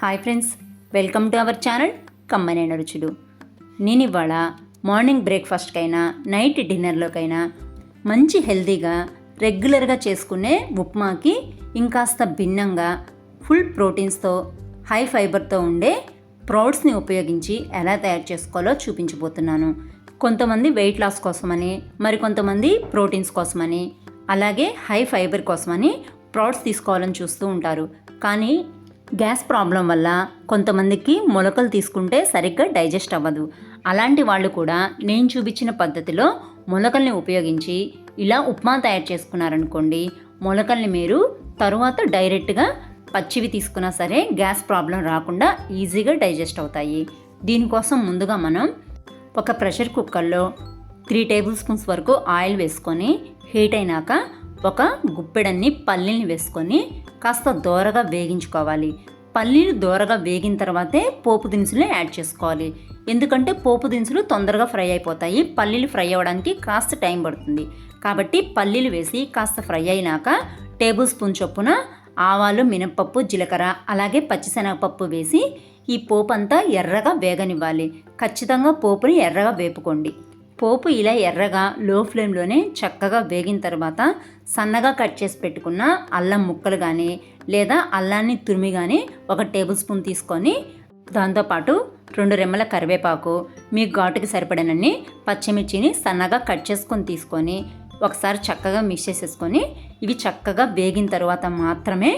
Hi friends, welcome to our channel Kammanaina Ruchulu. నేను ఇవాళ morning బ్రేక్ఫాస్ట్కైనా night డిన్నర్లోకైనా మంచి హెల్తీగా రెగ్యులర్గా చేసుకునే ఉప్మాకి ఇంకాస్త భిన్నంగా ఫుల్ ప్రోటీన్స్తో హై ఫైబర్తో ఉండే స్ప్రౌట్స్ని ఉపయోగించి ఎలా తయారు చేసుకోవాలో చూపించబోతున్నాను. కొంతమంది వెయిట్ లాస్ కోసమని, మరికొంతమంది ప్రోటీన్స్ కోసమని, అలాగే హై ఫైబర్ కోసమని స్ప్రౌట్స్ తీసుకోవాలని చూస్తూ ఉంటారు. కానీ గ్యాస్ ప్రాబ్లం వల్ల కొంతమందికి మొలకలు తీసుకుంటే సరిగ్గా డైజెస్ట్ అవ్వదు. అలాంటి వాళ్ళు కూడా నేను చూపించిన పద్ధతిలో మొలకల్ని ఉపయోగించి ఇలా ఉప్మా తయారు చేసుకున్నారనుకోండి, మొలకల్ని మీరు తరువాత డైరెక్ట్గా పచ్చివి తీసుకున్నా సరే గ్యాస్ ప్రాబ్లం రాకుండా ఈజీగా డైజెస్ట్ అవుతాయి. దీనికోసం ముందుగా మనం ఒక ప్రెషర్ కుక్కర్లో 3 టేబుల్ స్పూన్స్ వరకు ఆయిల్ వేసుకొని హీట్ అయినాక ఒక గుప్పెడన్ని పల్లీల్ని వేసుకొని కాస్త దోరగా వేగించుకోవాలి. పల్లీలు దోరగా వేగిన తర్వాతే పోపు దినుసులు యాడ్ చేసుకోవాలి. ఎందుకంటే పోపు దినుసులు తొందరగా ఫ్రై అయిపోతాయి, పల్లీలు ఫ్రై అవ్వడానికి కాస్త టైం పడుతుంది. కాబట్టి పల్లీలు వేసి కాస్త ఫ్రై అయినాక టేబుల్ స్పూన్ చొప్పున ఆవాలు, మినప్పప్పు, జీలకర్ర అలాగే పచ్చిశనగపప్పు వేసి ఈ పోపు అంతా ఎర్రగా వేగనివ్వాలి. ఖచ్చితంగా పోపుని ఎర్రగా వేపుకోండి. పోపు ఇలా ఎర్రగా లో ఫ్లేమ్లోనే చక్కగా వేగిన తర్వాత సన్నగా కట్ చేసి పెట్టుకున్న అల్లం ముక్కలు కానీ లేదా అల్లాన్ని తురిమి కానీ 1 టేబుల్ స్పూన్ తీసుకొని దాంతోపాటు 2 రెమ్మల కరివేపాకు, మీ ఘాటుకి సరిపడినన్ని పచ్చిమిర్చిని సన్నగా కట్ చేసుకొని తీసుకొని ఒకసారి చక్కగా మిక్స్ చేసేసుకొని ఇవి చక్కగా వేగిన తర్వాత మాత్రమే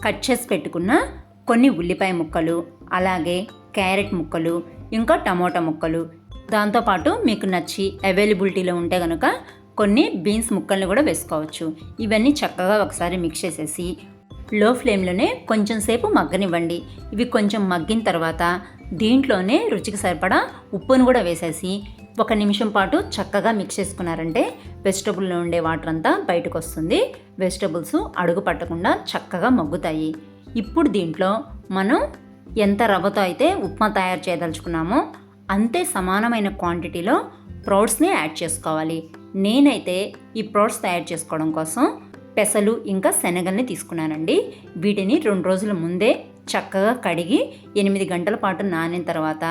కట్ చేసి పెట్టుకున్న కొన్ని ఉల్లిపాయ ముక్కలు, అలాగే క్యారెట్ ముక్కలు, ఇంకా టమోటా ముక్కలు, దాంతోపాటు మీకు నచ్చి అవైలబిలిటీలో ఉంటే కనుక కొన్ని బీన్స్ ముక్కల్ని కూడా వేసుకోవచ్చు. ఇవన్నీ చక్కగా ఒకసారి మిక్స్ చేసేసి లో ఫ్లేమ్లోనే కొంచెం సేపు మగ్గనివ్వండి. ఇవి కొంచెం మగ్గిన తర్వాత దీంట్లోనే రుచికి సరిపడా ఉప్పును కూడా వేసేసి 1 నిమిషం పాటు చక్కగా మిక్స్ చేసుకున్నారంటే వెజిటబుల్లో ఉండే వాటర్ అంతా బయటకు వస్తుంది. వెజిటబుల్స్ అడుగు పట్టకుండా చక్కగా మగ్గుతాయి. ఇప్పుడు దీంట్లో మనం ఎంత రవ్వతో అయితే ఉప్మా తయారు చేయదలుచుకున్నామో అంతే సమానమైన క్వాంటిటీలో స్ప్రౌట్స్ని యాడ్ చేసుకోవాలి. నేనైతే ఈ స్ప్రౌట్స్ తయారు చేసుకోవడం కోసం పెసలు ఇంకా శనగల్ని తీసుకున్నానండి. వీటిని 2 రోజుల ముందే చక్కగా కడిగి 8 గంటల పాటు నానిన తర్వాత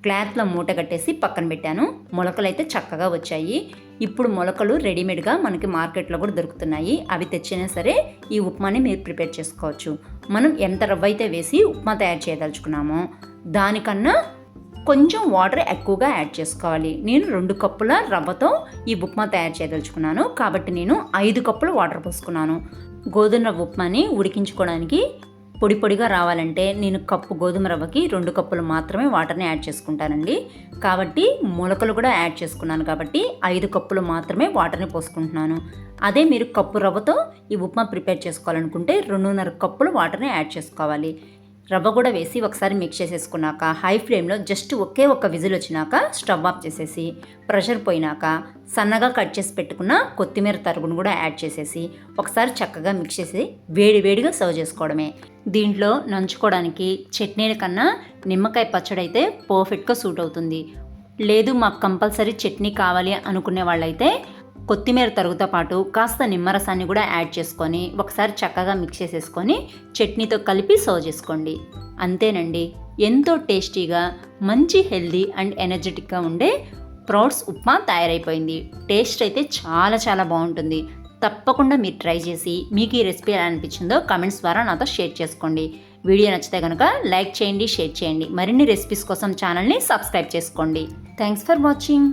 క్లాత్లో మూట కట్టేసి పక్కన పెట్టాను. మొలకలు అయితే చక్కగా వచ్చాయి. ఇప్పుడు మొలకలు రెడీమేడ్గా మనకి మార్కెట్లో కూడా దొరుకుతున్నాయి. అవి తెచ్చినా సరే ఈ ఉప్మాని మీరు ప్రిపేర్ చేసుకోవచ్చు. మనం ఎంత రవ్వ అయితే వేసి ఉప్మా తయారు చేయదలుచుకున్నామో దానికన్నా కొంచెం వాటర్ ఎక్కువగా యాడ్ చేసుకోవాలి. నేను 2 కప్పుల రవ్వతో ఈ ఉప్మా తయారు చేయదలుచుకున్నాను కాబట్టి నేను 5 కప్పులు వాటర్ పోసుకున్నాను. గోధుమ రవ్వ ఉప్మాని ఉడికించుకోవడానికి పొడి పొడిగా రావాలంటే నేను కప్పు గోధుమ రవ్వకి 2 కప్పులు మాత్రమే వాటర్ని యాడ్ చేసుకుంటానండి. కాబట్టి మొలకలు కూడా యాడ్ చేసుకున్నాను కాబట్టి 5 కప్పులు మాత్రమే వాటర్ని పోసుకుంటున్నాను. అదే మీరు కప్పు రవ్వతో ఈ ఉప్మా ప్రిపేర్ చేసుకోవాలనుకుంటే 2.5 కప్పులు వాటర్ని యాడ్ చేసుకోవాలి. రవ్వ కూడా వేసి ఒకసారి మిక్స్ చేసేసుకున్నాక హై ఫ్లేమ్లో జస్ట్ ఒక్క విజిల్ వచ్చినాక స్టవ్ ఆఫ్ చేసేసి ప్రెషర్ పోయినాక సన్నగా కట్ చేసి పెట్టుకున్న కొత్తిమీర తరుగును కూడా యాడ్ చేసేసి ఒకసారి చక్కగా మిక్స్ చేసి వేడిగా సర్వ్ చేసుకోవడమే. దీంట్లో నంచుకోవడానికి చట్నీల కన్నా నిమ్మకాయ పచ్చడి అయితే పర్ఫెక్ట్గా సూట్ అవుతుంది. లేదు మాకు కంపల్సరీ చట్నీ కావాలి అనుకునే వాళ్ళైతే కొత్తిమీర తరుగుతో పాటు కాస్త నిమ్మరసాన్ని కూడా యాడ్ చేసుకొని ఒకసారి చక్కగా మిక్స్ చేసేసుకొని చట్నీతో కలిపి సర్వ్ చేసుకోండి. అంతేనండి, ఎంతో టేస్టీగా మంచి హెల్దీ అండ్ ఎనర్జెటిక్గా ఉండే స్ప్రౌట్స్ ఉప్మా తయారైపోయింది. టేస్ట్ అయితే చాలా బాగుంటుంది. తప్పకుండా మీరు ట్రై చేసి మీకు ఈ రెసిపీ ఎలా అనిపించిందో కామెంట్స్ ద్వారా నాతో షేర్ చేసుకోండి. వీడియో నచ్చితే కనుక లైక్ చేయండి, షేర్ చేయండి. మరిన్ని రెసిపీస్ కోసం ఛానల్ని సబ్స్క్రైబ్ చేసుకోండి. Thanks for watching.